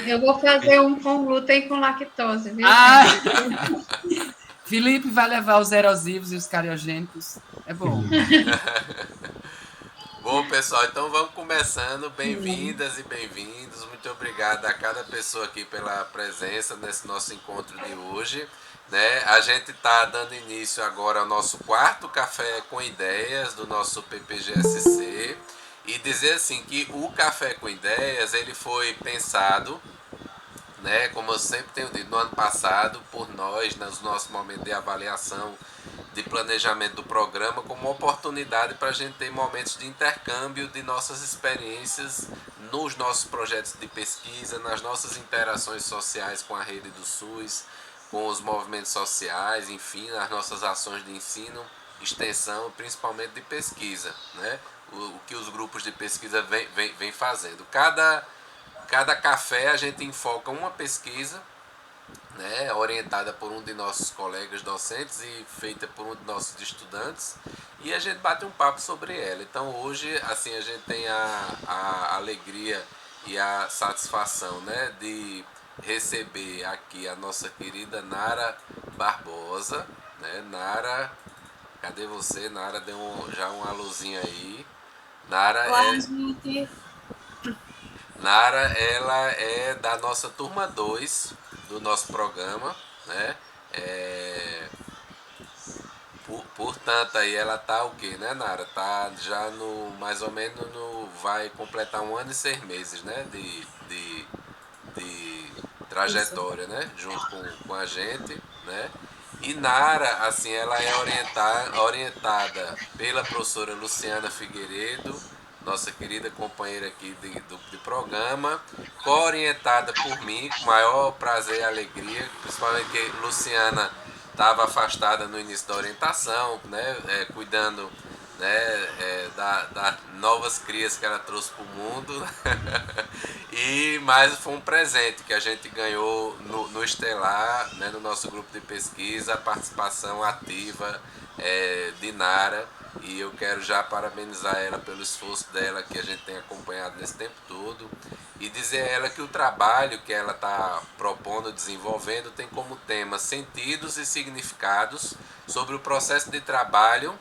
Eu vou fazer um com glúten e com lactose, viu, Ah! gente? Felipe vai levar os erosivos e os cariogênicos. É bom. Bom, pessoal, então vamos começando. Bem-vindas e bem-vindos. Muito obrigado a cada pessoa aqui pela presença nesse nosso encontro de hoje. Né? A gente está dando início agora ao nosso quarto Café com Ideias do nosso PPGSC. E dizer assim que o Café com Ideias ele foi pensado, né, como eu sempre tenho dito, no ano passado, por nós, nos nossos momentos de avaliação, de planejamento do programa, como uma oportunidade para a gente ter momentos de intercâmbio de nossas experiências nos nossos projetos de pesquisa, nas nossas interações sociais com a rede do SUS, com os movimentos sociais, enfim, nas nossas ações de ensino, extensão, principalmente de pesquisa, né? O que os grupos de pesquisa vem fazendo. Cada café a gente enfoca uma pesquisa, né, orientada por um de nossos colegas docentes e feita por um de nossos estudantes, e a gente bate um papo sobre ela. Então hoje assim a gente tem a alegria e a satisfação, né, de receber aqui a nossa querida Nara Barbosa, né? Nara, cadê você? Nara deu já uma luzinha aí. Nara Olá, é gente. Nara, ela é da nossa turma 2 do nosso programa, né? Portanto, aí ela tá o quê, né, Nara? Tá já no, mais ou menos, vai completar 1 ano e 6 meses, né? De Isso. trajetória, né? Junto com a gente, né? E Nara, assim, ela é orientada pela professora Luciana Figueiredo, nossa querida companheira aqui de programa, co-orientada por mim, com maior prazer e alegria, principalmente que Luciana estava afastada no início da orientação, né, cuidando, né, das novas crias que ela trouxe para o mundo. Mas foi um presente que a gente ganhou no Estelar, né, no nosso grupo de pesquisa, a participação ativa de Nara, e eu quero já parabenizar ela pelo esforço dela que a gente tem acompanhado nesse tempo todo, e dizer a ela que o trabalho que ela está propondo, desenvolvendo, tem como tema sentidos e significados sobre o processo de trabalho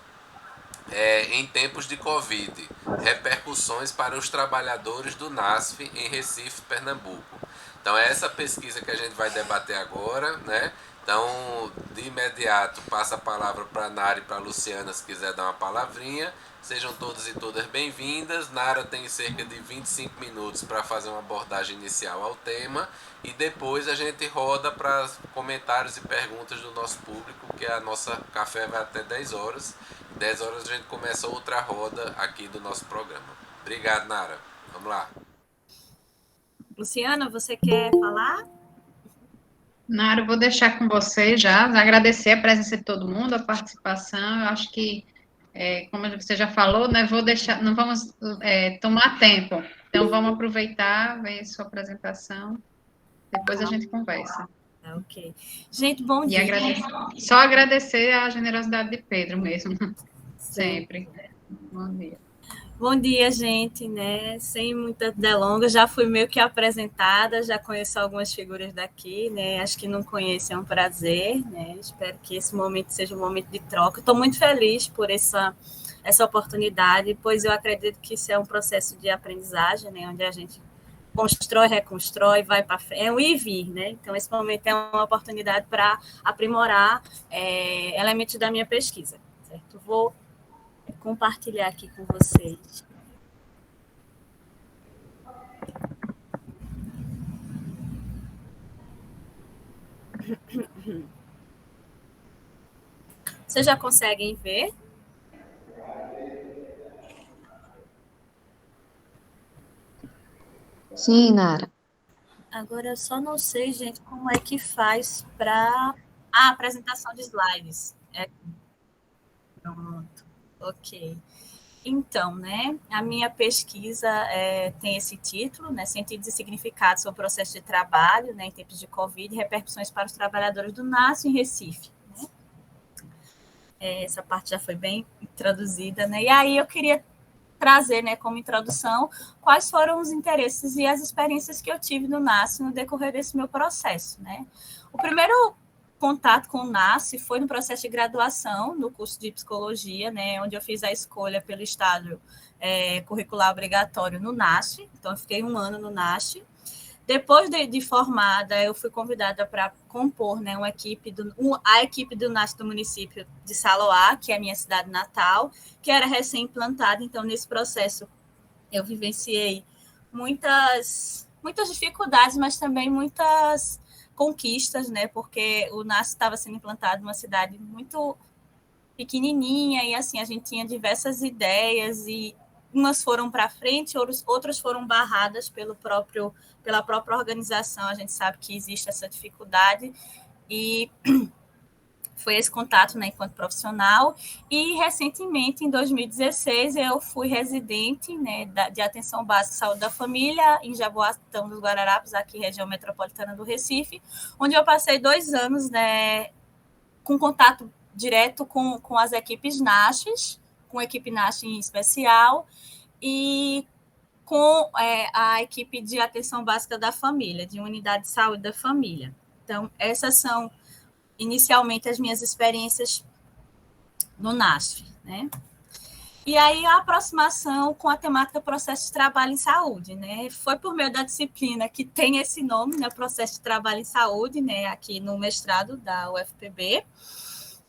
em tempos de Covid, repercussões para os trabalhadores do NASF em Recife, Pernambuco. Então é essa pesquisa que a gente vai debater agora, né? Então, de imediato, passa a palavra para a Nara e para a Luciana, se quiser dar uma palavrinha. Sejam todos e todas bem-vindas. Nara tem cerca de 25 minutos para fazer uma abordagem inicial ao tema, e depois a gente roda para comentários e perguntas do nosso público, que a nossa café vai até 10 horas. 10 horas a gente começa outra roda aqui do nosso programa. Obrigado, Nara. Vamos lá. Luciana, você quer falar? Nara, eu vou deixar com você já, agradecer a presença de todo mundo, a participação. Eu acho que, como você já falou, né, vou deixar, não vamos tomar tempo. Então, vamos aproveitar, ver sua apresentação, depois a gente conversa. Ok. Gente, bom E dia. só agradecer a generosidade de Pedro mesmo, sempre. Bom dia. Bom dia, gente, né? Sem muita delonga, já fui meio que apresentada, já conheço algumas figuras daqui, né? Acho que não conhecem, é um prazer, né? Espero que esse momento seja um momento de troca. Estou muito feliz por essa oportunidade, pois eu acredito que isso é um processo de aprendizagem, né? Onde a gente constrói, reconstrói, vai para frente, é um ir e vir, né? Então, esse momento é uma oportunidade para aprimorar elementos da minha pesquisa, certo? Vou compartilhar aqui com vocês. Vocês já conseguem ver? Sim, Nara. Agora eu só não sei, gente, como é que faz para a apresentação de slides. Pronto, ok. Então, né, a minha pesquisa tem esse título, né, Sentidos e Significados sobre o Processo de Trabalho, né, em tempos de Covid, repercussões para os trabalhadores do NASF em Recife. Né? Essa parte já foi bem traduzida, né, e aí eu queria trazer, né, como introdução, quais foram os interesses e as experiências que eu tive no NASF no decorrer desse meu processo, né? O primeiro contato com o NASF foi no processo de graduação, no curso de psicologia, né, onde eu fiz a escolha pelo estágio curricular obrigatório no NASF, então eu fiquei 1 ano no NASF. Depois de formada, eu fui convidada para compor, né, a equipe do NASF do município de Saloá, que é a minha cidade natal, que era recém-implantada. Então, nesse processo, eu vivenciei muitas dificuldades, mas também muitas conquistas, né, porque o NASF estava sendo implantado numa cidade muito pequenininha e, assim, a gente tinha diversas ideias e umas foram para frente, outras foram barradas pela própria organização. A gente sabe que existe essa dificuldade e foi esse contato, né, enquanto profissional. E recentemente, em 2016, eu fui residente, né, de atenção básica e saúde da família em Jaboatão dos Guararapes, aqui região metropolitana do Recife, onde eu passei 2 anos, né, com contato direto com as equipes NASH, com a equipe NASH em especial, e com a equipe de atenção básica da família, de unidade de saúde da família. Então, essas são, inicialmente, as minhas experiências no NASF, né? E aí, a aproximação com a temática processo de trabalho em saúde, né? Foi por meio da disciplina que tem esse nome, né? Processo de trabalho em saúde, né? Aqui no mestrado da UFPB,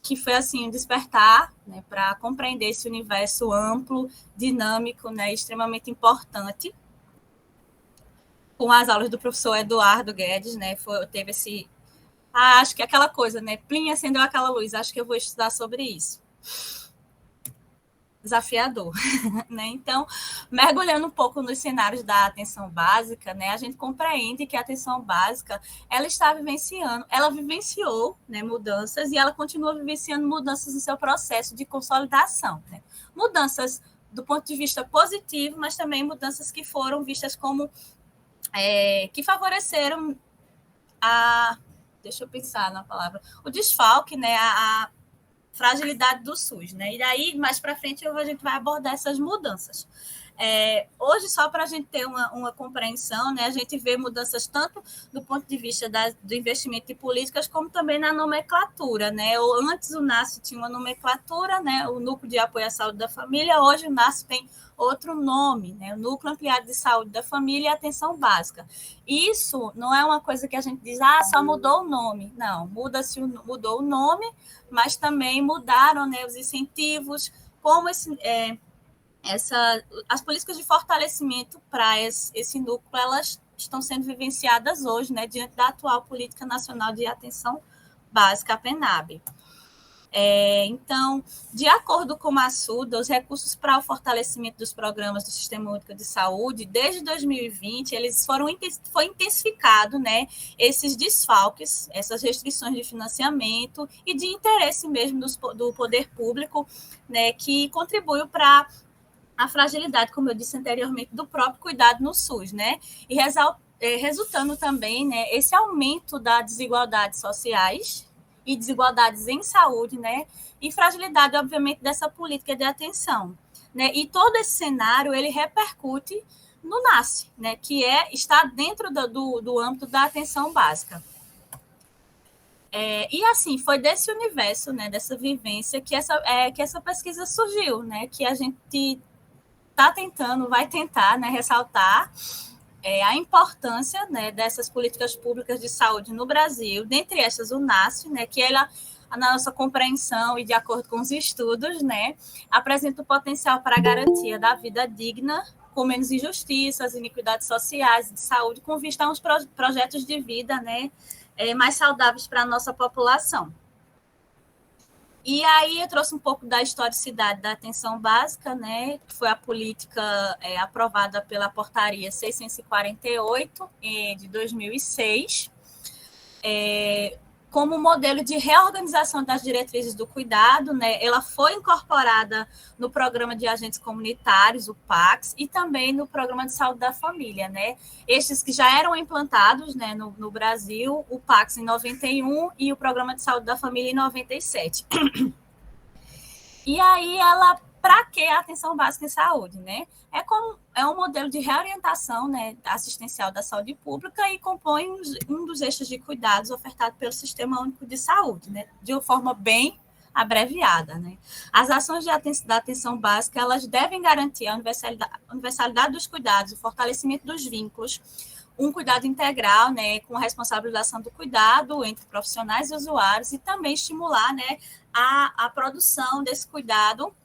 que foi, assim, um despertar, né, para compreender esse universo amplo, dinâmico, né, extremamente importante. Com as aulas do professor Eduardo Guedes, né, teve esse... acho que aquela coisa, né, Plim acendeu aquela luz, acho que eu vou estudar sobre isso. Desafiador, né? Então, mergulhando um pouco nos cenários da atenção básica, né, a gente compreende que a atenção básica, ela vivenciou, né, mudanças, e ela continua vivenciando mudanças no seu processo de consolidação, né? Mudanças do ponto de vista positivo, mas também mudanças que foram vistas como que favoreceram deixa eu pensar na palavra, o desfalque, né, a fragilidade do SUS, né? E daí, mais para frente, a gente vai abordar essas mudanças. Hoje, só para a gente ter uma compreensão, né, a gente vê mudanças tanto do ponto de vista do investimento em políticas, como também na nomenclatura, né? Antes o NASF tinha uma nomenclatura, né, o Núcleo de Apoio à Saúde da Família, hoje o NASF tem outro nome, né, o Núcleo Ampliado de Saúde da Família e Atenção Básica. Isso não é uma coisa que a gente diz, só mudou o nome. Não, mudou o nome, mas também mudaram, né, os incentivos, como as políticas de fortalecimento para esse núcleo, elas estão sendo vivenciadas hoje, né, diante da atual Política Nacional de Atenção Básica, a PENAB. Então, de acordo com a SUDA, os recursos para o fortalecimento dos programas do Sistema Único de Saúde, desde 2020, foi intensificado, né, esses desfalques, essas restrições de financiamento e de interesse mesmo do poder público, né, que contribuiu para a fragilidade, como eu disse anteriormente, do próprio cuidado no SUS, né, e resultando também, né, esse aumento das desigualdades sociais e desigualdades em saúde, né, e fragilidade, obviamente, dessa política de atenção, né, e todo esse cenário, ele repercute no NASF, né, que está dentro do âmbito da atenção básica. E assim, foi desse universo, né, dessa vivência que essa pesquisa surgiu, né, que a gente vai tentar, né, ressaltar a importância, né, dessas políticas públicas de saúde no Brasil, dentre essas o NASF, né, que ela, na nossa compreensão e de acordo com os estudos, né, apresenta o potencial para a garantia da vida digna, com menos injustiças, iniquidades sociais e de saúde, com vista a uns projetos de vida, né, mais saudáveis para a nossa população. E aí eu trouxe um pouco da historicidade da atenção básica, né, que foi a política aprovada pela portaria 648 de 2006, como modelo de reorganização das diretrizes do cuidado, né, ela foi incorporada no Programa de Agentes Comunitários, o PACS, e também no Programa de Saúde da Família, né, estes que já eram implantados, né, no Brasil, o PACS em 91 e o Programa de Saúde da Família em 97. E aí ela para que a atenção básica em saúde, né? É um modelo de reorientação, né, assistencial da saúde pública e compõe um dos eixos de cuidados ofertado pelo Sistema Único de Saúde, né, de uma forma bem abreviada, né? As ações da atenção básica, elas devem garantir a universalidade dos cuidados, o fortalecimento dos vínculos, um cuidado integral, né, com a responsabilização do cuidado entre profissionais e usuários, e também estimular, né, a produção desse cuidado,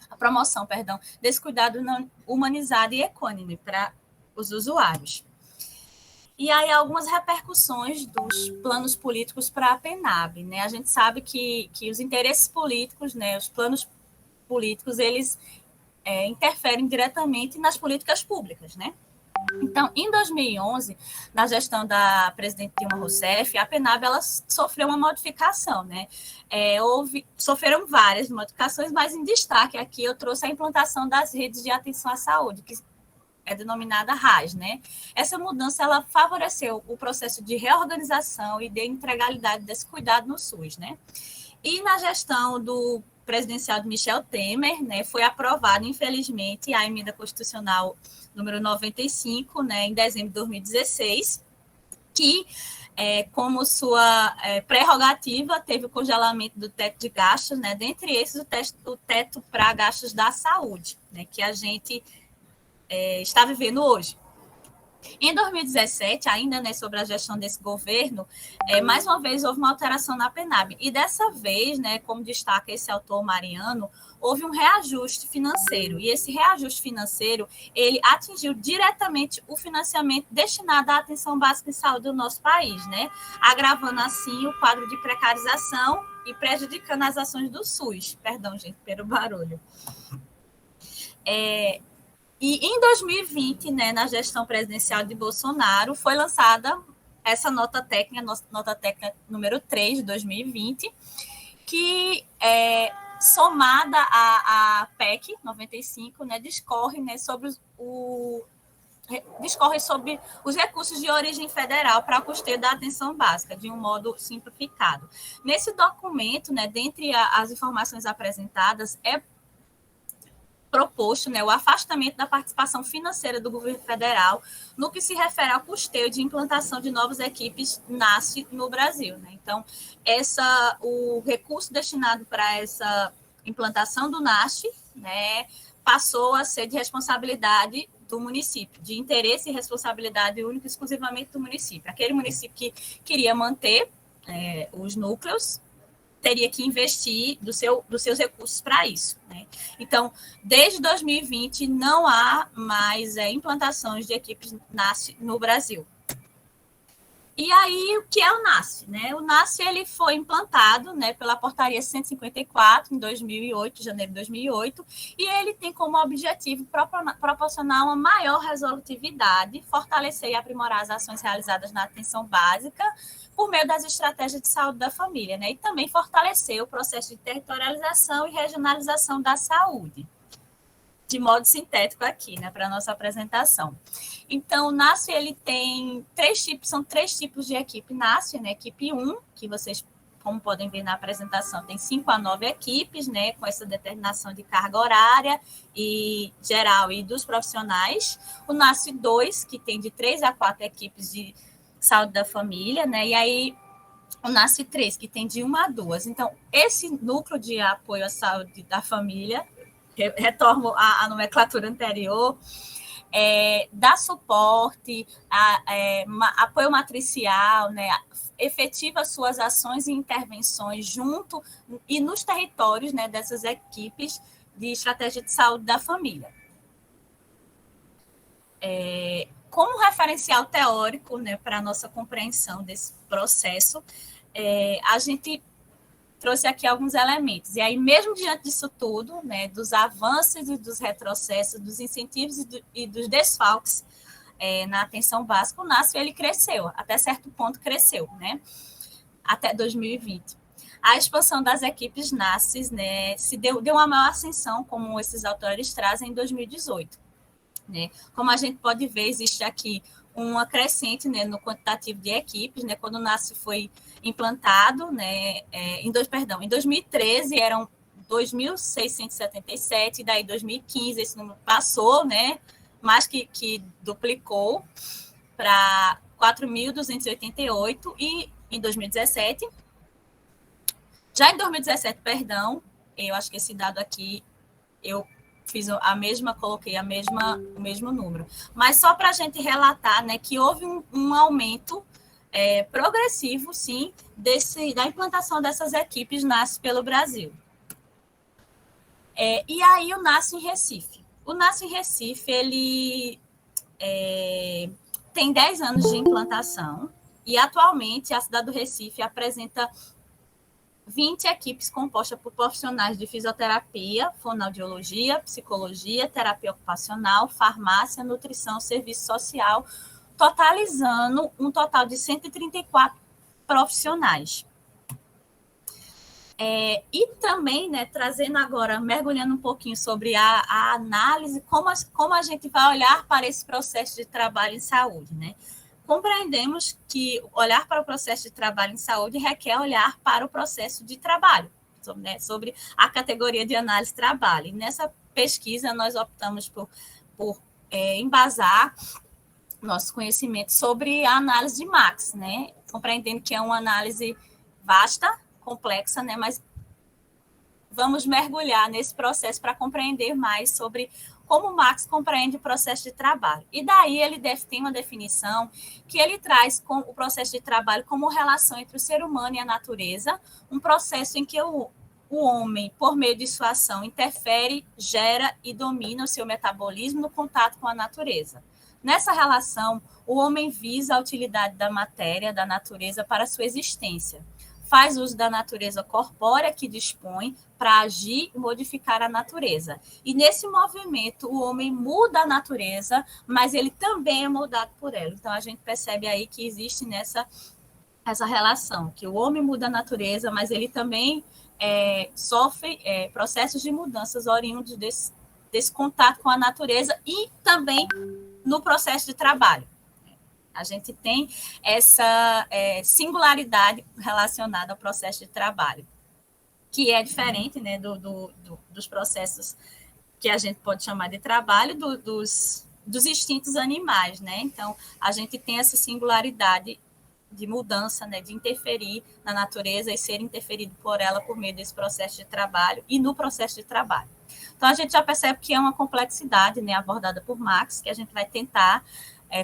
a promoção, perdão, desse cuidado humanizado e equânime para os usuários. E aí algumas repercussões dos planos políticos para a PENAB, né? A gente sabe que os interesses políticos, né, os planos políticos, eles interferem diretamente nas políticas públicas, né? Então, em 2011, na gestão da presidente Dilma Rousseff, a PENAB ela sofreu uma modificação, né? Sofreram várias modificações, mas em destaque aqui eu trouxe a implantação das redes de atenção à saúde, que é denominada RAS, né? Essa mudança ela favoreceu o processo de reorganização e de integralidade desse cuidado no SUS, né? E na gestão do presidencial de Michel Temer, né, foi aprovada, infelizmente, a emenda constitucional número 95, né, em dezembro de 2016, que, como sua prerrogativa, teve o congelamento do teto de gastos, né, dentre esses o teto para gastos da saúde, né, que a gente está vivendo hoje. Em 2017, ainda, né, sobre a gestão desse governo, mais uma vez houve uma alteração na PENAB. E dessa vez, né, como destaca esse autor Mariano, houve um reajuste financeiro. E esse reajuste financeiro, ele atingiu diretamente o financiamento destinado à atenção básica em saúde do nosso país, né, agravando assim o quadro de precarização e prejudicando as ações do SUS. Perdão, gente, pelo barulho. E em 2020, né, na gestão presidencial de Bolsonaro, foi lançada essa nota técnica número 3 de 2020, que, somada à PEC 95, né, discorre sobre os recursos de origem federal para o custeio da atenção básica, de um modo simplificado. Nesse documento, né, dentre as informações apresentadas, proposto, né, o afastamento da participação financeira do governo federal no que se refere ao custeio de implantação de novas equipes NASF no Brasil, né? Então, o recurso destinado para essa implantação do NASF, né, passou a ser de responsabilidade do município, de interesse e responsabilidade única e exclusivamente do município. Aquele município que queria manter os núcleos teria que investir dos seus recursos para isso, né? Então, desde 2020, não há mais implantações de equipes NASF no Brasil. E aí, o que é o NASF, né? O NASF ele foi implantado, né, pela Portaria 154, em 2008, janeiro de 2008, e ele tem como objetivo proporcionar uma maior resolutividade, fortalecer e aprimorar as ações realizadas na atenção básica, por meio das estratégias de saúde da família, né? E também fortalecer o processo de territorialização e regionalização da saúde, de modo sintético aqui, né, para a nossa apresentação. Então, o NASF, ele tem são três tipos de equipe NASF, né? Equipe 1, que vocês, como podem ver na apresentação, tem 5 a 9 equipes, né, com essa determinação de carga horária e geral e dos profissionais. O NASF 2, que tem de 3 a 4 equipes de saúde da família, né? E aí o NASF 3, que tem de 1 a 2. Então, esse núcleo de apoio à saúde da família, retorno à nomenclatura anterior, dá suporte, apoio matricial, né? Efetiva suas ações e intervenções junto e nos territórios, né, dessas equipes de estratégia de saúde da família. Como referencial teórico, né, para a nossa compreensão desse processo, a gente trouxe aqui alguns elementos. E aí, mesmo diante disso tudo, né, dos avanços e dos retrocessos, dos incentivos e dos desfalques na atenção básica, o NASF ele cresceu, até certo ponto cresceu, né, até 2020. A expansão das equipes NASF, né, deu uma maior ascensão, como esses autores trazem, em 2018. Né? Como a gente pode ver, existe aqui uma crescente, né, no quantitativo de equipes, né, quando o NASF foi implantado, né, em 2013 eram 2.677, e daí 2015 esse número passou, né, mais que duplicou para 4.288, e em 2017, já em 2017, perdão, eu acho que esse dado aqui, eu fiz a mesma, coloquei o mesmo número. Mas só para a gente relatar, né, que houve um aumento progressivo, sim, da implantação dessas equipes NASCE pelo Brasil. E aí o NASCE em Recife. O NASCE em Recife, ele tem 10 anos de implantação, e atualmente a cidade do Recife apresenta 20 equipes compostas por profissionais de fisioterapia, fonoaudiologia, psicologia, terapia ocupacional, farmácia, nutrição, serviço social, totalizando um total de 134 profissionais. E também, né, trazendo agora, mergulhando um pouquinho sobre a análise, como a gente vai olhar para esse processo de trabalho em saúde, né? Compreendemos que olhar para o processo de trabalho em saúde requer olhar para o processo de trabalho, sobre a categoria de análise trabalho. E nessa pesquisa, nós optamos por embasar nosso conhecimento sobre a análise de Max, né? Compreendendo que é uma análise vasta, complexa, né? Mas vamos mergulhar nesse processo para compreender mais sobre como o Max compreende o processo de trabalho. E daí ele tem uma definição que ele traz com o processo de trabalho como relação entre o ser humano e a natureza, um processo em que o homem, por meio de sua ação, interfere, gera e domina o seu metabolismo no contato com a natureza. Nessa relação, o homem visa a utilidade da matéria, da natureza, para sua existência. Faz uso da natureza corpórea que dispõe para agir e modificar a natureza. E nesse movimento, o homem muda a natureza, mas ele também é moldado por ela. Então, a gente percebe aí que existe essa relação, que o homem muda a natureza, mas ele também sofre processos de mudanças oriundos desse contato com a natureza e também no processo de trabalho. A gente tem essa singularidade relacionada ao processo de trabalho, que é diferente, né, dos processos que a gente pode chamar de trabalho dos instintos animais, né? Então, a gente tem essa singularidade de mudança, né, de interferir na natureza e ser interferido por ela por meio desse processo de trabalho e no processo de trabalho. Então, a gente já percebe que é uma complexidade, né, abordada por Max, que a gente vai tentar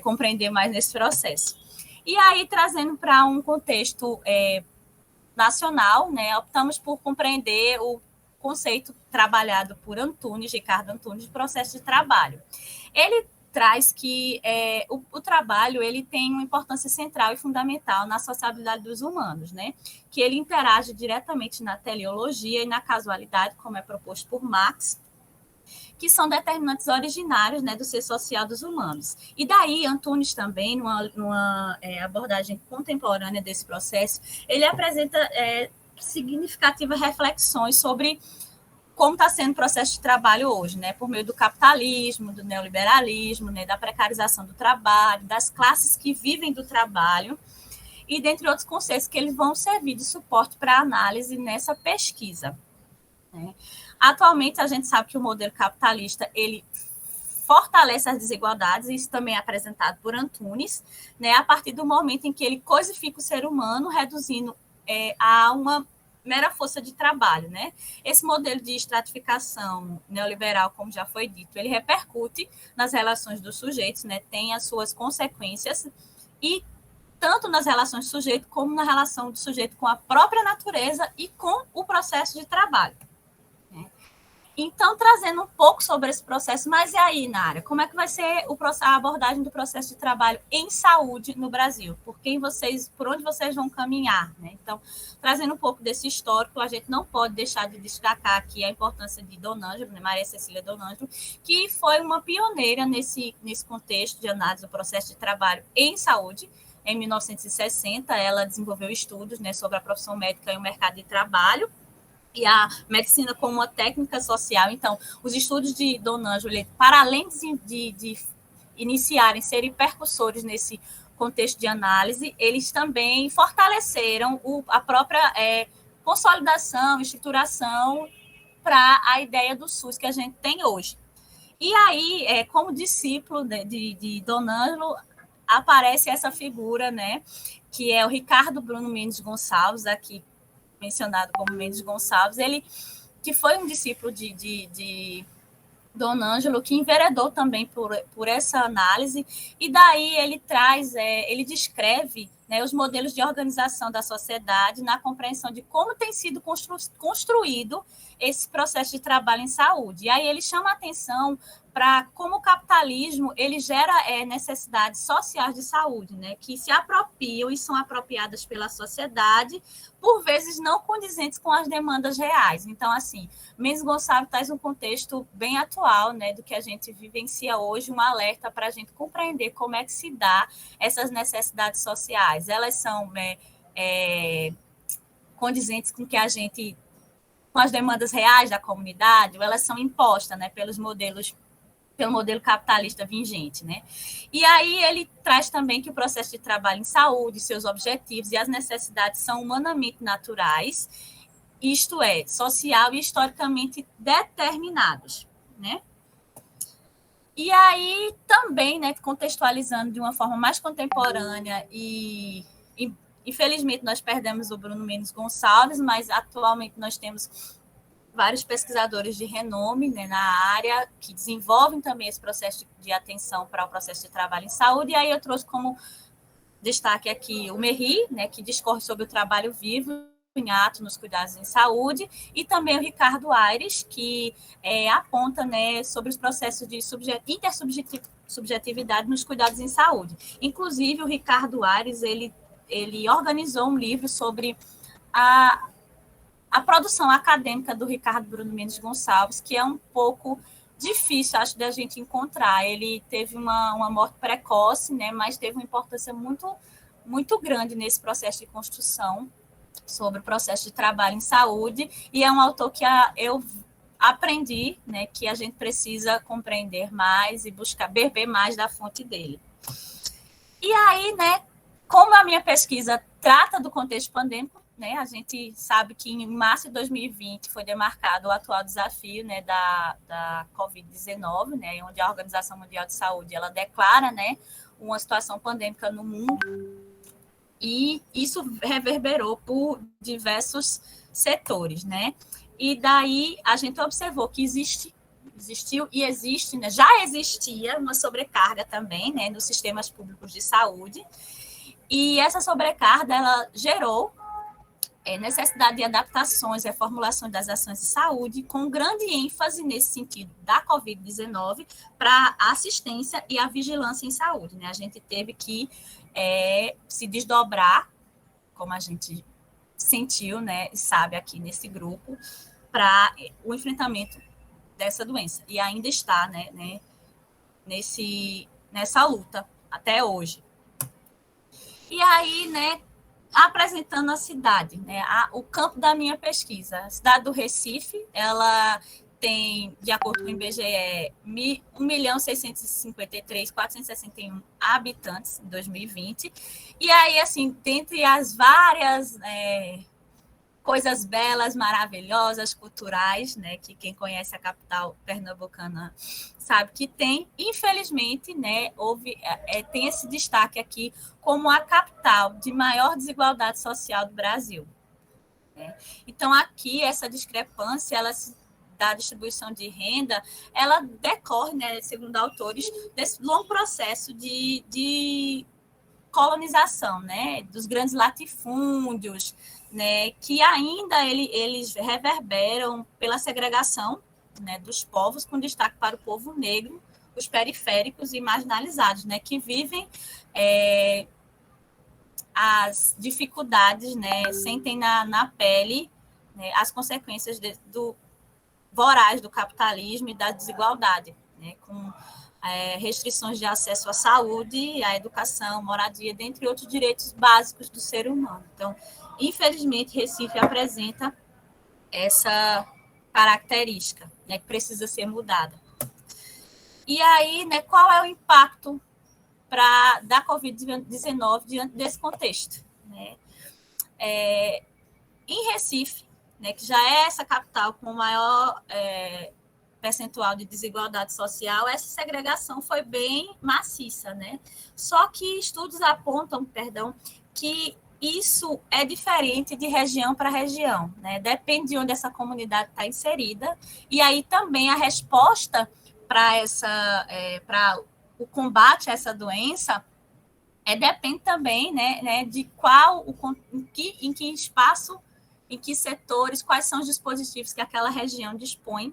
compreender mais nesse processo. E aí, trazendo para um contexto nacional, né, optamos por compreender o conceito trabalhado por Ricardo Antunes, de processo de trabalho. Ele traz que o trabalho ele tem uma importância central e fundamental na sociabilidade dos humanos, né? Que ele interage diretamente na teleologia e na casualidade, como é proposto por Marx, que são determinantes originários, né, do ser social dos humanos. E daí, Antunes também, numa abordagem contemporânea desse processo, ele apresenta significativas reflexões sobre como está sendo o processo de trabalho hoje, né, por meio do capitalismo, do neoliberalismo, né, da precarização do trabalho, das classes que vivem do trabalho, e dentre outros conceitos que eles vão servir de suporte para análise nessa pesquisa, né. Atualmente, a gente sabe que o modelo capitalista, ele fortalece as desigualdades, isso também é apresentado por Antunes, né, a partir do momento em que ele coisifica o ser humano, reduzindo a uma mera força de trabalho, né? Esse modelo de estratificação neoliberal, como já foi dito, ele repercute nas relações dos sujeitos, né? Tem as suas consequências, e tanto nas relações do sujeito, como na relação do sujeito com a própria natureza e com o processo de trabalho. Então, trazendo um pouco sobre esse processo, mas e aí, Nara, como é que vai ser a abordagem do processo de trabalho em saúde no Brasil? Por onde vocês vão caminhar, né? Então, trazendo um pouco desse histórico, a gente não pode deixar de destacar aqui a importância de Dona Ângela, né, Maria Cecília Dona Ângela, que foi uma pioneira nesse contexto de análise do processo de trabalho em saúde. Em 1960, ela desenvolveu estudos, né, sobre a profissão médica e o mercado de trabalho, e a medicina como uma técnica social. Então, os estudos de Dona Ângela, para além de iniciarem, serem percussores nesse contexto de análise, eles também fortaleceram a própria consolidação, estruturação para a ideia do SUS que a gente tem hoje. E aí, como discípulo de Dom Ângelo, aparece essa figura, né, que é o Ricardo Bruno Mendes Gonçalves, aqui mencionado como Mendes Gonçalves, ele que foi um discípulo de Dom Ângelo, que enveredou também por essa análise, e daí ele ele descreve, né, os modelos de organização da sociedade na compreensão de como tem sido construído esse processo de trabalho em saúde. E aí ele chama a atenção para como o capitalismo ele gera necessidades sociais de saúde, né, que se apropriam e são apropriadas pela sociedade, por vezes não condizentes com as demandas reais. Então, assim, Mendes Gonçalves traz um contexto bem atual, né, do que a gente vivencia hoje, um alerta para a gente compreender como é que se dá essas necessidades sociais. Elas são condizentes com que a gente, com as demandas reais da comunidade, ou elas são impostas, né, pelo modelo capitalista vigente, né? E aí ele traz também que o processo de trabalho em saúde, seus objetivos e as necessidades são humanamente naturais, isto é, social e historicamente determinados, né? E aí também, né, contextualizando de uma forma mais contemporânea e infelizmente nós perdemos o Bruno Mendes Gonçalves, mas atualmente nós temos vários pesquisadores de renome, né, na área que desenvolvem também esse processo de atenção para o processo de trabalho em saúde. E aí eu trouxe como destaque aqui o Merri, né, que discorre sobre o trabalho vivo em ato nos cuidados em saúde, e também o Ricardo Aires, que aponta, né, sobre os processos de intersubjetividade nos cuidados em saúde. Inclusive, o Ricardo Aires, ele organizou um livro sobre a produção acadêmica do Ricardo Bruno Mendes Gonçalves, que é um pouco difícil, acho, da gente encontrar. Ele teve uma morte precoce, né, mas teve uma importância muito, muito grande nesse processo de construção sobre o processo de trabalho em saúde, e é um autor que eu aprendi, né, que a gente precisa compreender mais e buscar beber mais da fonte dele. E aí, né, como a minha pesquisa trata do contexto pandêmico, né, a gente sabe que em março de 2020 foi demarcado o atual desafio, né, da Covid-19, né, onde a Organização Mundial de Saúde ela declara, né, uma situação pandêmica no mundo, e isso reverberou por diversos setores, né? E daí a gente observou que existiu e existe, né, já existia uma sobrecarga também, né, nos sistemas públicos de saúde, e essa sobrecarga ela gerou necessidade de adaptações, reformulações das ações de saúde, com grande ênfase nesse sentido da Covid-19 para a assistência e a vigilância em saúde, né? A gente teve que se desdobrar, como a gente sentiu, né, e sabe aqui nesse grupo, para o enfrentamento dessa doença. E ainda está, né, nessa luta até hoje. E aí, né, apresentando a cidade, né, o campo da minha pesquisa. A cidade do Recife, ela tem, de acordo com o IBGE, 1.653.461 habitantes em 2020. E aí, assim, dentre as várias coisas belas, maravilhosas, culturais, né, que quem conhece a capital pernambucana sabe que tem, infelizmente, né, tem esse destaque aqui como a capital de maior desigualdade social do Brasil, né? Então, aqui, essa discrepância, da distribuição de renda, ela decorre, né, segundo autores, desse longo processo de colonização, né, dos grandes latifúndios, né, que ainda eles reverberam pela segregação, né, dos povos, com destaque para o povo negro, os periféricos e marginalizados, né, que vivem as dificuldades, né, sentem na pele, né, as consequências voraz do capitalismo e da desigualdade, né, com restrições de acesso à saúde, à educação, moradia, dentre outros direitos básicos do ser humano. Então, infelizmente, Recife apresenta essa característica, né, que precisa ser mudada. E aí, né, qual é o impacto da Covid-19 diante desse contexto, né? Em Recife, né, que já é essa capital com o maior percentual de desigualdade social, essa segregação foi bem maciça, né? Só que estudos apontam, que isso é diferente de região para região, né? Depende de onde essa comunidade está inserida, e aí também a resposta para o combate a essa doença depende também, né, de em que espaço, em que setores, quais são os dispositivos que aquela região dispõe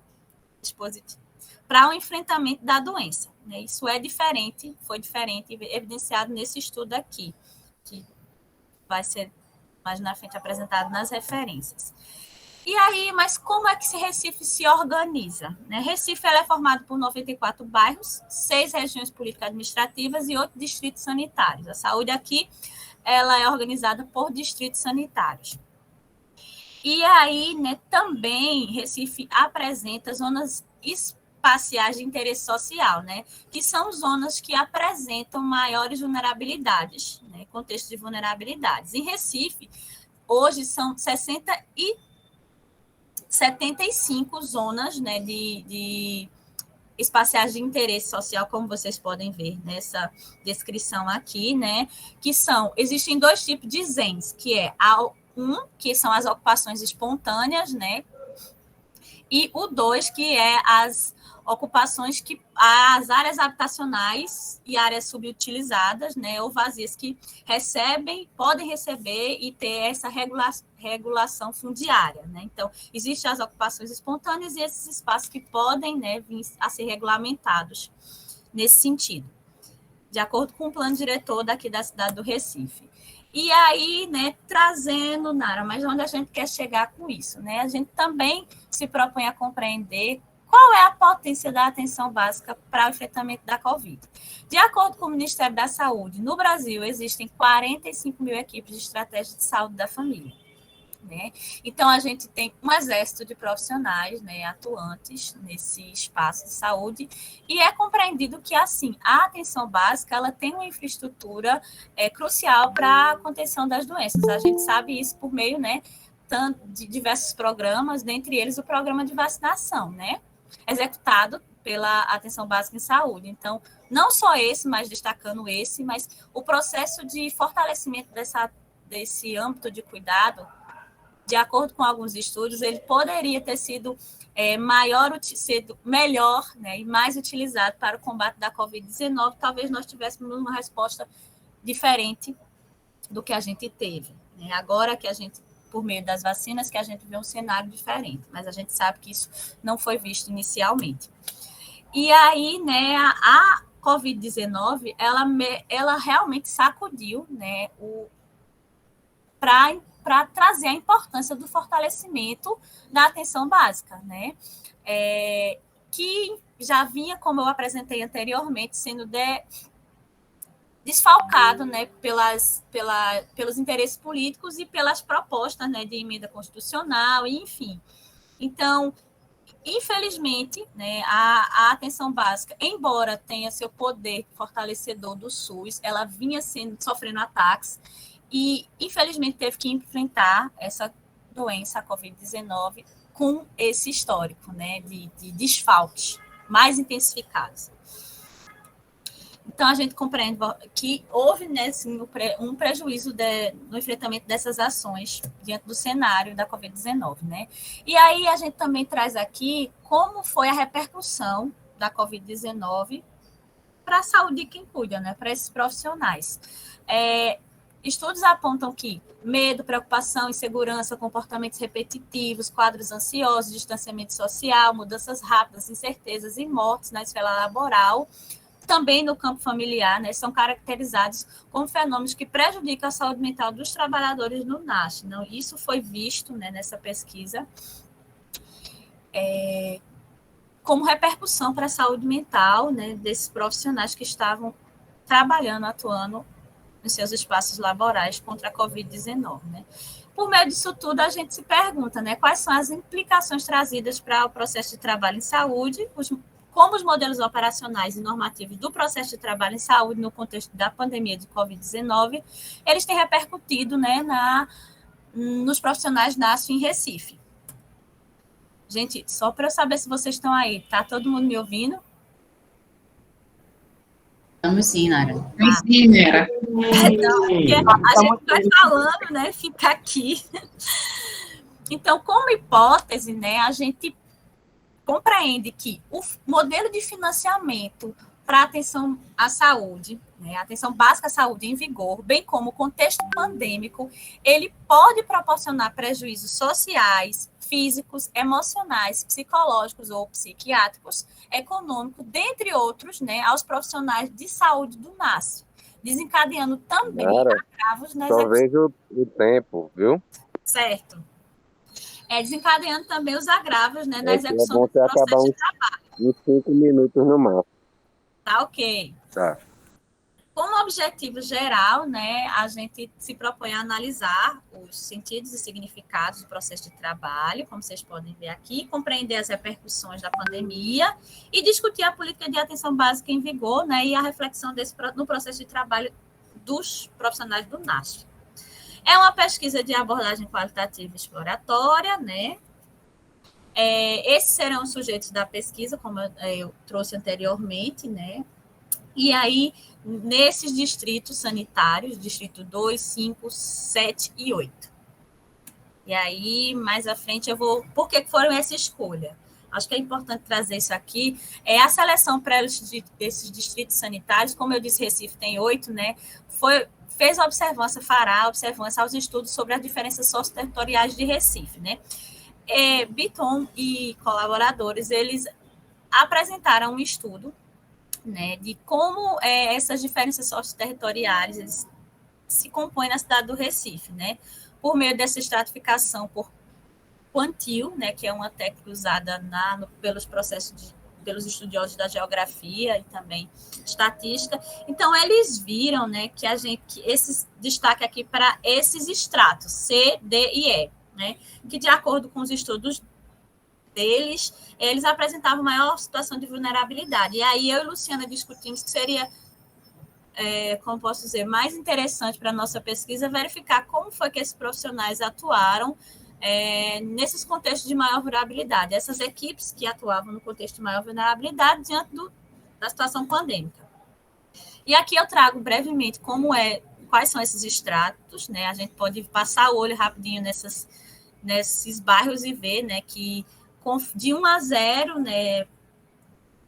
para o enfrentamento da doença, né? Isso foi diferente, evidenciado nesse estudo aqui, que vai ser mais na frente apresentado nas referências. E aí, mas como é que Recife se organiza? Né? Recife é formado por 94 bairros, 6 regiões político-administrativas e 8 distritos sanitários. A saúde aqui ela é organizada por distritos sanitários. E aí, né, também Recife apresenta zonas espaciais de interesse social, né, que são zonas que apresentam maiores vulnerabilidades, né, contexto de vulnerabilidades. Em Recife, hoje são 75 zonas, né, de espaciais de interesse social, como vocês podem ver nessa descrição aqui, né, existem 2 tipos de ZENs, que é que são as ocupações espontâneas, né, e o 2, que é as ocupações as áreas habitacionais e áreas subutilizadas, né, ou vazias, que podem receber e ter essa regulação fundiária, né? Então, existem as ocupações espontâneas e esses espaços que podem, né, vir a ser regulamentados nesse sentido, de acordo com o plano diretor daqui da cidade do Recife. E aí, né, trazendo, Nara, mas onde a gente quer chegar com isso, né? A gente também se propõe a compreender qual é a potência da atenção básica para o enfrentamento da Covid. De acordo com o Ministério da Saúde, no Brasil existem 45 mil equipes de estratégia de saúde da família, né? Então, a gente tem um exército de profissionais, né, atuantes nesse espaço de saúde, e é compreendido que, assim, a atenção básica ela tem uma infraestrutura crucial para a contenção das doenças. A gente sabe isso por meio, né, de diversos programas, dentre eles o programa de vacinação, né, executado pela Atenção Básica em Saúde. Então, não só esse, mas destacando esse, mas o processo de fortalecimento desse âmbito de cuidado, de acordo com alguns estudos, ele poderia ter sido melhor, né, e mais utilizado para o combate da Covid-19. Talvez nós tivéssemos uma resposta diferente do que a gente teve, né? Agora que a gente, por meio das vacinas, que a gente vê um cenário diferente, mas a gente sabe que isso não foi visto inicialmente. E aí, né, a Covid-19, ela realmente sacudiu, né, para trazer a importância do fortalecimento da atenção básica, né, que já vinha, como eu apresentei anteriormente, sendo desfalcado, né, pelos interesses políticos e pelas propostas, né, de emenda constitucional, enfim. Então, infelizmente, né, a atenção básica, embora tenha seu poder fortalecedor do SUS, ela vinha sofrendo ataques e, infelizmente, teve que enfrentar essa doença, a Covid-19, com esse histórico, né, de desfalques mais intensificados. Então, a gente compreende que houve, né, assim, um prejuízo no enfrentamento dessas ações diante do cenário da Covid-19, né? E aí a gente também traz aqui como foi a repercussão da Covid-19 para a saúde de quem cuida, né, para esses profissionais. Estudos apontam que medo, preocupação, insegurança, comportamentos repetitivos, quadros ansiosos, distanciamento social, mudanças rápidas, incertezas e mortes na esfera laboral, também no campo familiar, né, são caracterizados como fenômenos que prejudicam a saúde mental dos trabalhadores no NASH. Então, isso foi visto, né, nessa pesquisa como repercussão para a saúde mental, né, desses profissionais que estavam trabalhando, atuando nos seus espaços laborais contra a Covid-19. Né. Por meio disso tudo, a gente se pergunta, né, quais são as implicações trazidas para o processo de trabalho em saúde, como os modelos operacionais e normativos do processo de trabalho em saúde no contexto da pandemia de Covid-19, eles têm repercutido, né, nos profissionais NASF em Recife. Gente, só para eu saber se vocês estão aí, tá todo mundo me ouvindo? Estamos sim, Nara. Sim, Nera. Então, a gente vai falando, né? Fica aqui. Então, como hipótese, né, a gente compreende que o modelo de financiamento para a atenção à saúde, né, a atenção básica à saúde em vigor, bem como o contexto pandêmico, ele pode proporcionar prejuízos sociais, físicos, emocionais, psicológicos ou psiquiátricos, econômicos, dentre outros, né, aos profissionais de saúde do NASF, desencadeando também agravos nas Só vejo o tempo, viu? Certo. Desencadeando também os agravos, né, na execução do processo de trabalho. Em 5 minutos no máximo. Tá ok. Tá. Como objetivo geral, né, a gente se propõe a analisar os sentidos e significados do processo de trabalho, como vocês podem ver aqui, compreender as repercussões da pandemia e discutir a política de atenção básica em vigor, né, e a reflexão no processo de trabalho dos profissionais do NASF. É uma pesquisa de abordagem qualitativa e exploratória, né? Esses serão os sujeitos da pesquisa, como eu trouxe anteriormente, né? E aí, nesses distritos sanitários, distrito 2, 5, 7 e 8. E aí, mais à frente, eu vou... Por que foram essa escolha? Acho que é importante trazer isso aqui. A seleção para esses distritos sanitários, como eu disse, Recife tem 8, né? Fará observância aos estudos sobre as diferenças socioterritoriais de Recife, né? Bitton e colaboradores, eles apresentaram um estudo, né, de como essas diferenças socioterritoriais eles se compõem na cidade do Recife, né? Por meio dessa estratificação por quantile, né, que é uma técnica usada pelos estudiosos da geografia e também estatística. Então, eles viram, né, que esse destaque aqui para esses estratos, C, D e E, né, que, de acordo com os estudos deles, eles apresentavam maior situação de vulnerabilidade. E aí, eu e Luciana discutimos que seria, como posso dizer, mais interessante para a nossa pesquisa verificar como foi que esses profissionais atuaram nesses contextos de maior vulnerabilidade, essas equipes que atuavam no contexto de maior vulnerabilidade diante da situação pandêmica. E aqui eu trago brevemente quais são esses estratos, né? A gente pode passar o olho rapidinho nesses bairros e ver, né, que de 1 a 0, né,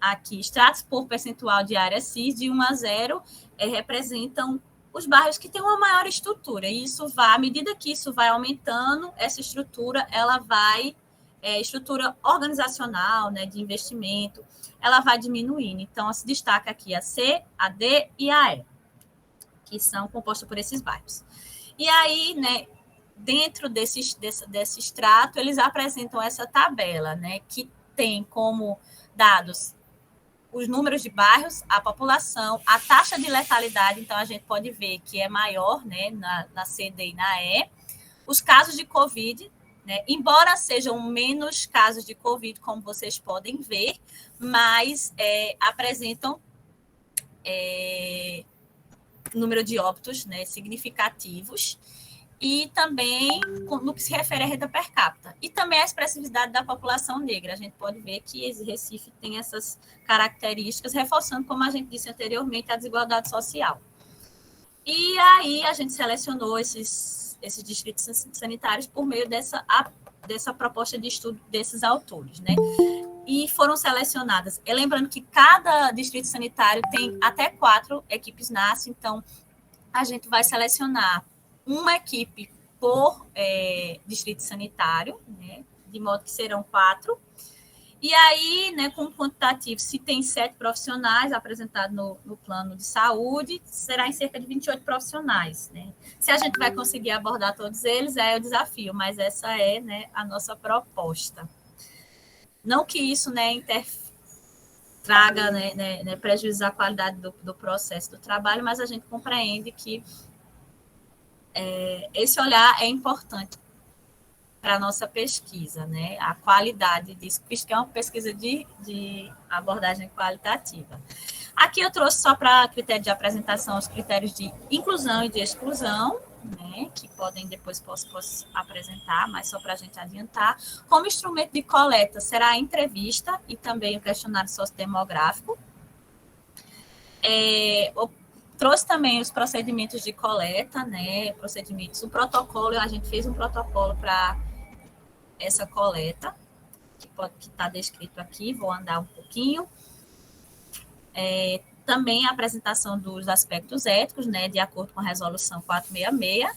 aqui, estratos por percentual de área CIS, de 1 a 0 representam os bairros que têm uma maior estrutura, e isso vai, à medida que isso vai aumentando, essa estrutura, ela vai, estrutura organizacional, né, de investimento, ela vai diminuindo. Então, se destaca aqui a C, a D e a E, que são compostos por esses bairros. E aí, né, dentro desse extrato, eles apresentam essa tabela, né, que tem como dados os números de bairros, a população, a taxa de letalidade, então a gente pode ver que é maior, né, na C, D e na E, os casos de Covid, né, embora sejam menos casos de Covid, como vocês podem ver, mas apresentam número de óbitos, né, significativos, e também no que se refere à renda per capita. E também a expressividade da população negra. A gente pode ver que esse Recife tem essas características, reforçando, como a gente disse anteriormente, a desigualdade social. E aí a gente selecionou esses distritos sanitários por meio dessa proposta de estudo desses autores, né? E foram selecionadas. Lembrando que cada distrito sanitário tem até 4 equipes NASF, então a gente vai selecionar uma equipe por distrito sanitário, né, de modo que serão 4. E aí, né, com o quantitativo, se tem 7 profissionais apresentados no plano de saúde, será em cerca de 28 profissionais. Né? Se a gente vai conseguir abordar todos eles, é o desafio, mas essa é, né, a nossa proposta. Não que isso, né, traga, né, prejuízo à qualidade do processo do trabalho, mas a gente compreende que esse olhar é importante para a nossa pesquisa, né? A qualidade disso, visto que é uma pesquisa de abordagem qualitativa. Aqui eu trouxe só para critério de apresentação os critérios de inclusão e de exclusão, né, que podem depois posso apresentar, mas só para a gente adiantar. Como instrumento de coleta será a entrevista e também o questionário sociodemográfico. Trouxe também os procedimentos de coleta, né, o protocolo, a gente fez um protocolo para essa coleta, que está descrito aqui, vou andar um pouquinho. Também a apresentação dos aspectos éticos, né, de acordo com a resolução 466,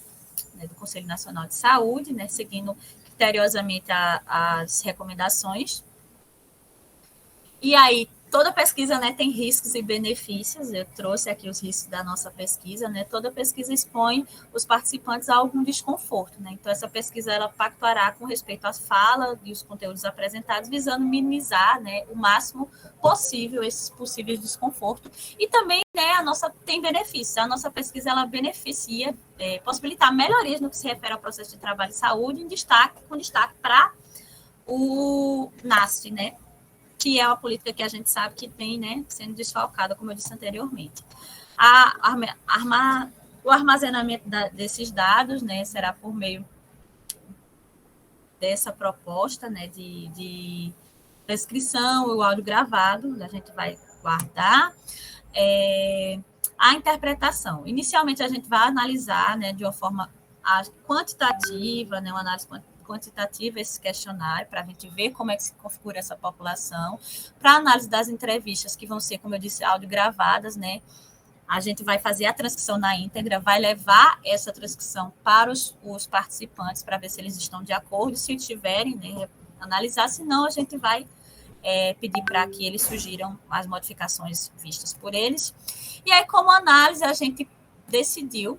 né, do Conselho Nacional de Saúde, né, seguindo criteriosamente as recomendações. E aí, toda pesquisa, né, tem riscos e benefícios. Eu trouxe aqui os riscos da nossa pesquisa, né? Toda pesquisa expõe os participantes a algum desconforto, né? Então, essa pesquisa ela pactuará com respeito à fala e os conteúdos apresentados, visando minimizar, né, o máximo possível esses possíveis desconfortos. E também, né, tem benefícios. A nossa pesquisa ela beneficia, possibilitar melhorias no que se refere ao processo de trabalho e saúde, com destaque para o NASF, né? Que é uma política que a gente sabe que tem, né, sendo desfalcada, como eu disse anteriormente. O armazenamento desses dados, né, será por meio dessa proposta, né, de transcrição, o áudio gravado, a gente vai guardar. A interpretação. Inicialmente, a gente vai analisar, né, de uma forma quantitativa, né, uma análise quantitativa esse questionário, para a gente ver como é que se configura essa população. Para a análise das entrevistas, que vão ser, como eu disse, áudio gravadas, né? A gente vai fazer a transcrição na íntegra, vai levar essa transcrição para os participantes, para ver se eles estão de acordo, se estiverem, né, analisar, senão a gente vai pedir para que eles sugiram as modificações vistas por eles. E aí, como análise, a gente decidiu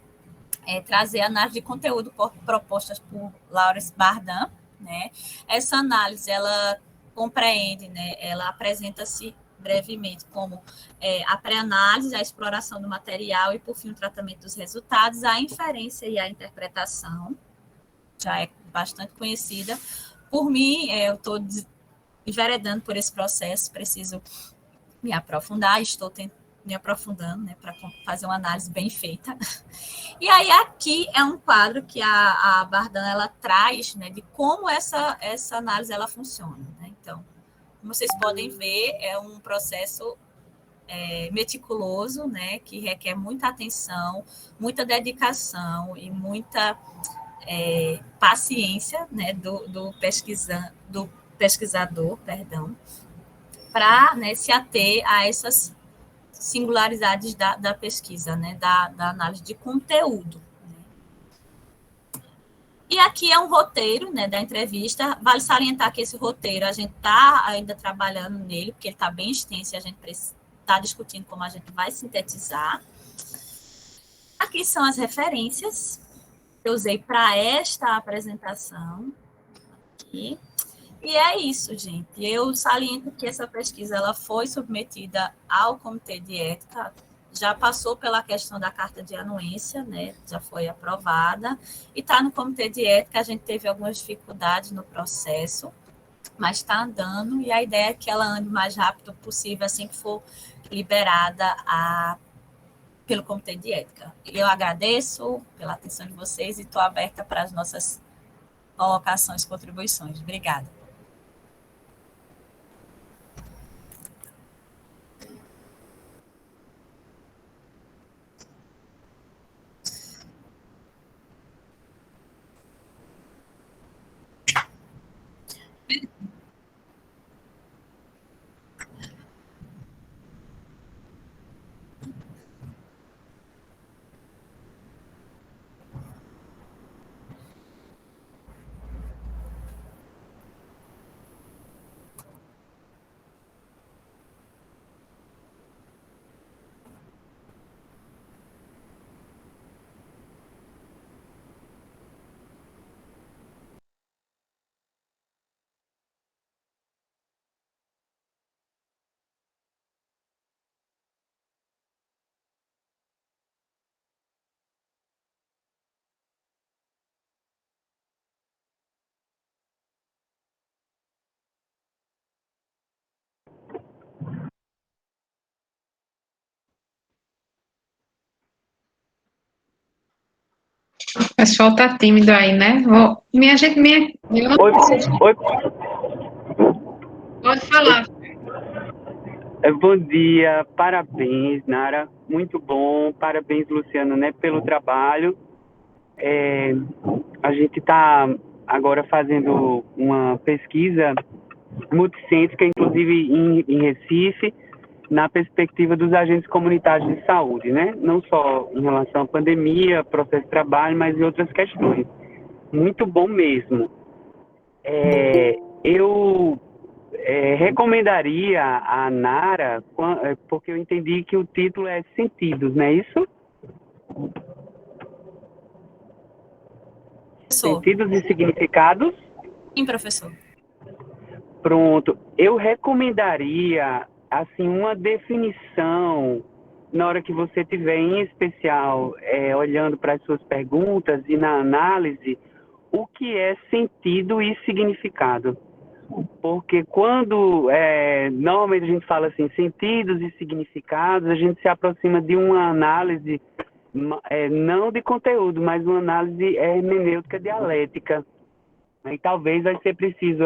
trazer a análise de conteúdo propostas por Laurence Bardin, né? Essa análise, ela compreende, né? Ela apresenta-se brevemente como a pré-análise, a exploração do material e, por fim, o tratamento dos resultados, a inferência e a interpretação, já é bastante conhecida. Por mim, eu estou enveredando por esse processo, preciso me aprofundar, estou me aprofundando, né, para fazer uma análise bem feita. E aí aqui é um quadro que a Bardin ela traz, né, de como essa análise ela funciona, né? Então, como vocês podem ver, é um processo meticuloso, né, que requer muita atenção, muita dedicação e muita paciência, né, do pesquisador, para, né, se ater a essas singularidades da pesquisa, né, da análise de conteúdo. Né. E aqui é um roteiro, né, da entrevista. Vale salientar que esse roteiro a gente está ainda trabalhando nele, porque ele está bem extenso e a gente está discutindo como a gente vai sintetizar. Aqui são as referências que eu usei para esta apresentação. Aqui. E é isso, gente. Eu saliento que essa pesquisa ela foi submetida ao Comitê de Ética, já passou pela questão da carta de anuência, né? Já foi aprovada, e está no Comitê de Ética. A gente teve algumas dificuldades no processo, mas está andando, e a ideia é que ela ande o mais rápido possível, assim que for liberada pelo Comitê de Ética. Eu agradeço pela atenção de vocês e estou aberta para as nossas colocações, contribuições. Obrigada. O pessoal tá tímido aí, né? Minha gente, eu não Oi, sei se oi, pode falar. bom dia, parabéns, Nara, muito bom, parabéns, Luciano, né, pelo trabalho. A gente está agora fazendo uma pesquisa multicêntrica, inclusive em Recife, na perspectiva dos agentes comunitários de saúde, né? Não só em relação à pandemia, processo de trabalho, mas em outras questões. Muito bom mesmo. Eu recomendaria a Nara, porque eu entendi que o título é Sentidos, não é isso? Professor. Sentidos e significados. Sim, professor. Pronto. Eu recomendaria, assim, uma definição na hora que você tiver, em especial, olhando para as suas perguntas e na análise, o que é sentido e significado. Porque quando normalmente a gente fala assim, sentidos e significados, a gente se aproxima de uma análise, não de conteúdo, mas uma análise hermenêutica dialética. E talvez vai ser preciso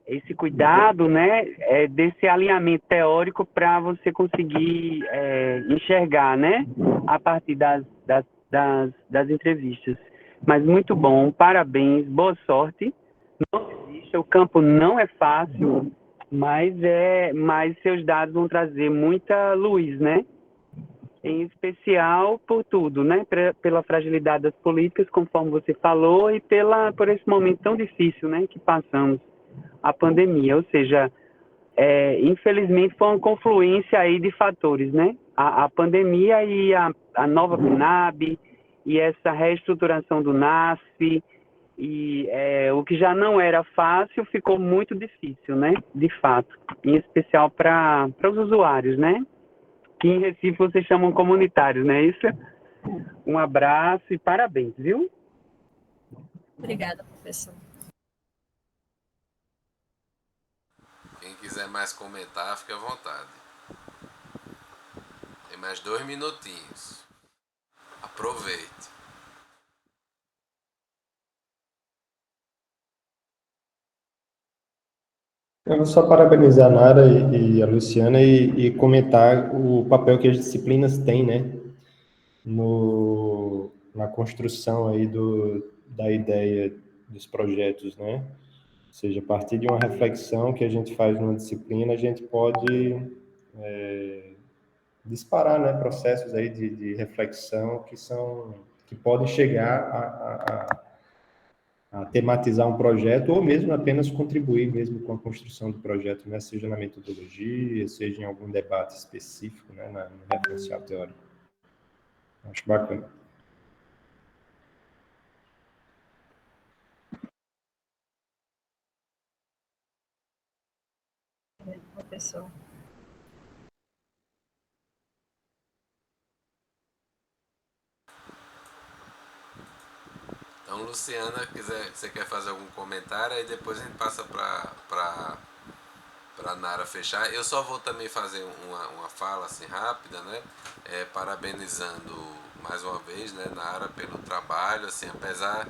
esse cuidado, né, desse alinhamento teórico para você conseguir enxergar, né, a partir das entrevistas. Mas muito bom, parabéns, boa sorte. Não existe, o campo não é fácil, mas seus dados vão trazer muita luz, né? Em especial por tudo, né? Pela fragilidade das políticas, conforme você falou, e por esse momento tão difícil, né, que passamos, a pandemia. Ou seja, infelizmente foi uma confluência aí de fatores, né? A pandemia e a nova PNAB, e essa reestruturação do NASF, e o que já não era fácil ficou muito difícil, né? De fato, em especial para os usuários, né? Que em Recife vocês chamam comunitários, não é isso? Um abraço e parabéns, viu? Obrigada, professor. Quem quiser mais comentar, fique à vontade. Tem mais 2 minutinhos. Aproveite. Eu vou só parabenizar a Nara e a Luciana e comentar o papel que as disciplinas têm, né, na construção aí da ideia dos projetos, né? Ou seja, a partir de uma reflexão que a gente faz numa disciplina, a gente pode disparar, né, processos aí de reflexão que podem chegar a tematizar um projeto ou mesmo apenas contribuir mesmo com a construção do projeto, né? Seja na metodologia, seja em algum debate específico, né? No referencial teórico. Acho bacana. Professor. Então, Luciana, você quer fazer algum comentário? Aí depois a gente passa para Nara fechar. Eu só vou também fazer uma fala assim rápida, né? Parabenizando mais uma vez, né, Nara, pelo trabalho, assim, apesar...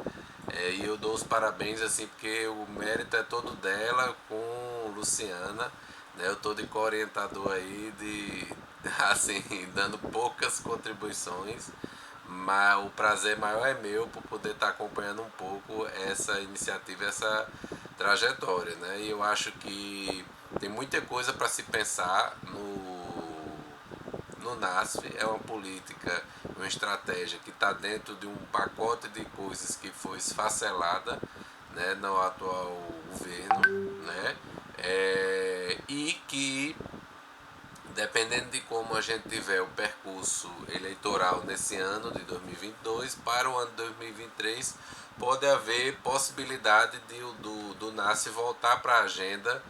e eu dou os parabéns, assim, porque o mérito é todo dela com Luciana, né? Eu tô de co-orientador aí, assim, dando poucas contribuições, mas o prazer maior é meu por poder estar acompanhando um pouco essa iniciativa, essa trajetória, né? E eu acho que tem muita coisa para se pensar no NASF. É uma política, uma estratégia que está dentro de um pacote de coisas que foi esfacelada, né, no atual governo, né? E que, dependendo de como a gente tiver o percurso eleitoral nesse ano de 2022 para o ano de 2023, pode haver possibilidade do NASF voltar para a agenda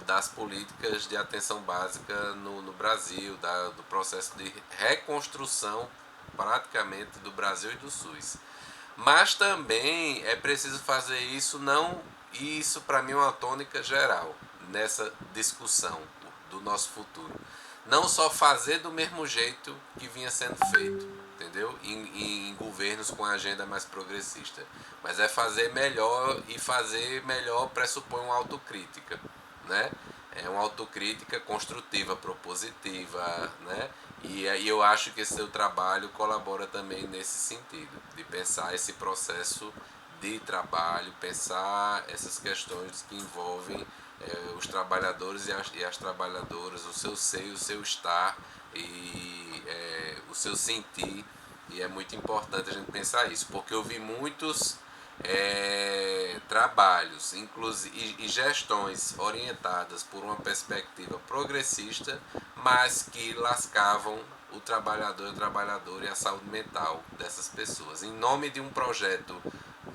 das políticas de atenção básica no Brasil, do processo de reconstrução praticamente do Brasil e do SUS. Mas também é preciso fazer isso, e isso para mim é uma tônica geral nessa discussão do nosso futuro. Não só fazer do mesmo jeito que vinha sendo feito, entendeu? Em governos com agenda mais progressista. Mas é fazer melhor, e fazer melhor pressupõe uma autocrítica, né? É uma autocrítica construtiva, propositiva, né? E eu acho que esse seu trabalho colabora também nesse sentido, de pensar esse processo de trabalho, pensar essas questões que envolvem os trabalhadores e as trabalhadoras, o seu ser, o seu estar e o seu sentir. E é muito importante a gente pensar isso, porque eu vi muitos trabalhos e gestões orientadas por uma perspectiva progressista, mas que lascavam o trabalhador e a trabalhadora e a saúde mental dessas pessoas. Em nome de um projeto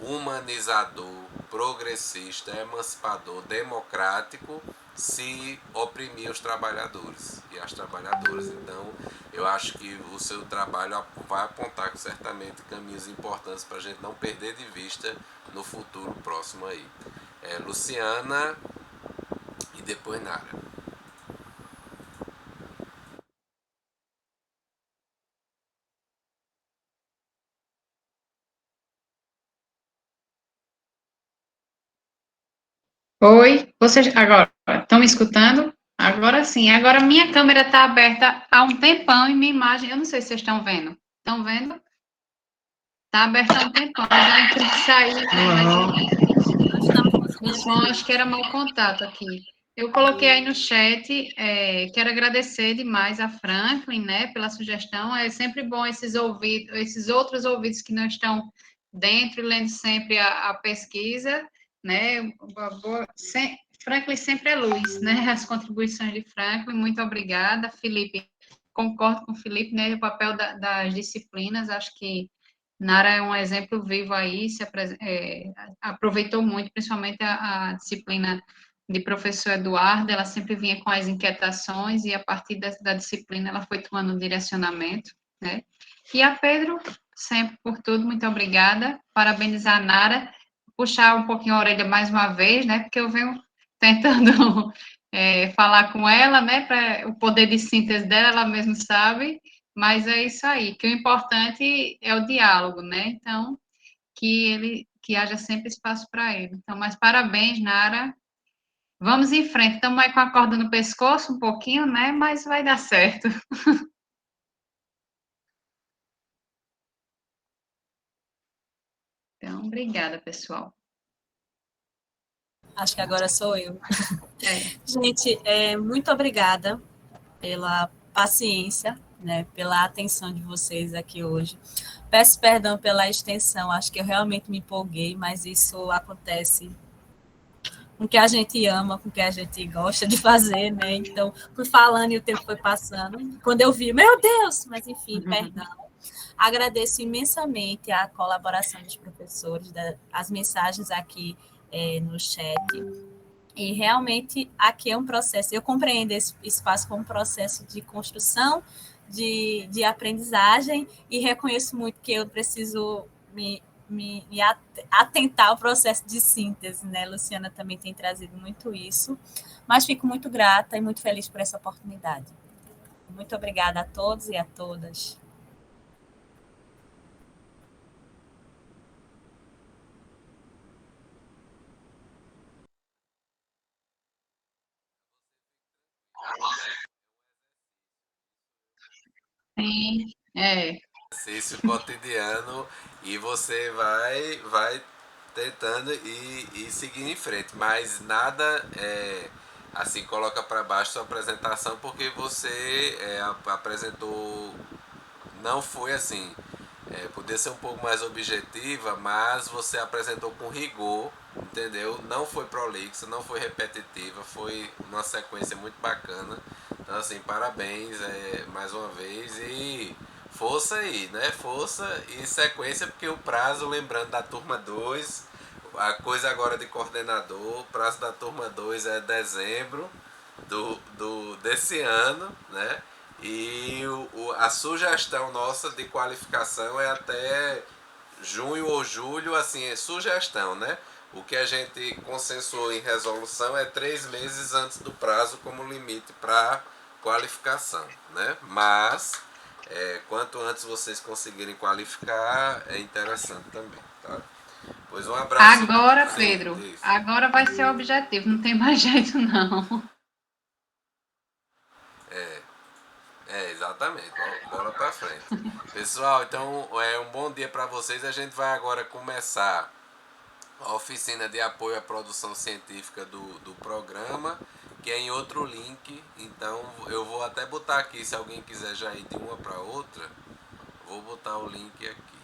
humanizador, progressista, emancipador, democrático, se oprimir os trabalhadores e as trabalhadoras. Então, eu acho que o seu trabalho vai apontar certamente caminhos importantes para a gente não perder de vista no futuro próximo aí. Luciana e depois Nara. Oi, vocês agora estão me escutando? Agora sim, agora minha câmera está aberta há um tempão e minha imagem, eu não sei se vocês estão vendo. Estão vendo? Está aberta há um tempão, eu já entrei e saí, Nós estamos o conseguindo som acho que era mau contato aqui. Eu coloquei aí no chat, quero agradecer demais a Franklin, né, pela sugestão. É sempre bom esses ouvidos, esses outros ouvidos que não estão dentro, lendo sempre a pesquisa, né? Franklin sempre é luz, né? As contribuições de Franklin, muito obrigada, Felipe. Concordo com o Felipe, né? O papel das disciplinas, acho que Nara é um exemplo vivo aí, aproveitou muito, principalmente a disciplina de professor Eduardo, ela sempre vinha com as inquietações e a partir da disciplina ela foi tomando um direcionamento, né? E a Pedro, sempre por tudo, muito obrigada, parabenizar a Nara, puxar um pouquinho a orelha mais uma vez, né? Porque eu venho tentando falar com ela, né? Para o poder de síntese dela, ela mesma sabe, mas é isso aí, que o importante é o diálogo, né? Então, que haja sempre espaço para ele. Então, mas parabéns, Nara. Vamos em frente. Estamos aí com a corda no pescoço um pouquinho, né? Mas vai dar certo. Então, obrigada, pessoal. Acho que agora sou eu. Gente, muito obrigada pela paciência, né, pela atenção de vocês aqui hoje. Peço perdão pela extensão, acho que eu realmente me empolguei, mas isso acontece com o que a gente ama, com o que a gente gosta de fazer, né? Então, fui falando e o tempo foi passando. Quando eu vi, meu Deus! Mas, enfim, perdão. Agradeço imensamente a colaboração dos professores, as mensagens aqui no chat. E realmente aqui é um processo, eu compreendo esse espaço como um processo de construção, de aprendizagem, e reconheço muito que eu preciso me atentar ao processo de síntese, né? Luciana também tem trazido muito isso, mas fico muito grata e muito feliz por essa oportunidade. Muito obrigada a todos e a todas. Sim, Exercício cotidiano e você vai tentando e seguindo em frente, mas nada assim coloca para baixo sua apresentação, porque você apresentou, não foi assim, podia ser um pouco mais objetiva, mas você apresentou com rigor, entendeu? Não foi prolixa, não foi repetitiva, foi uma sequência muito bacana. Então assim, parabéns mais uma vez e força aí, né? Força e sequência, porque o prazo, lembrando da turma 2, a coisa agora de coordenador, o prazo da turma 2 é dezembro desse ano, né? E a sugestão nossa de qualificação é até junho ou julho, assim, é sugestão, né? O que a gente consensuou em resolução é 3 meses antes do prazo como limite para qualificação, né? Mas Quanto antes vocês conseguirem qualificar, é interessante também, tá? Pois um abraço. Agora, Sim, Pedro, isso. agora vai ser o objetivo, não tem mais jeito não. Exatamente. Bola pra frente. Pessoal, então um bom dia para vocês. A gente vai agora começar a oficina de apoio à produção científica do programa, que é em outro link. Então eu vou até botar aqui, se alguém quiser já ir de uma para outra, vou botar o link aqui.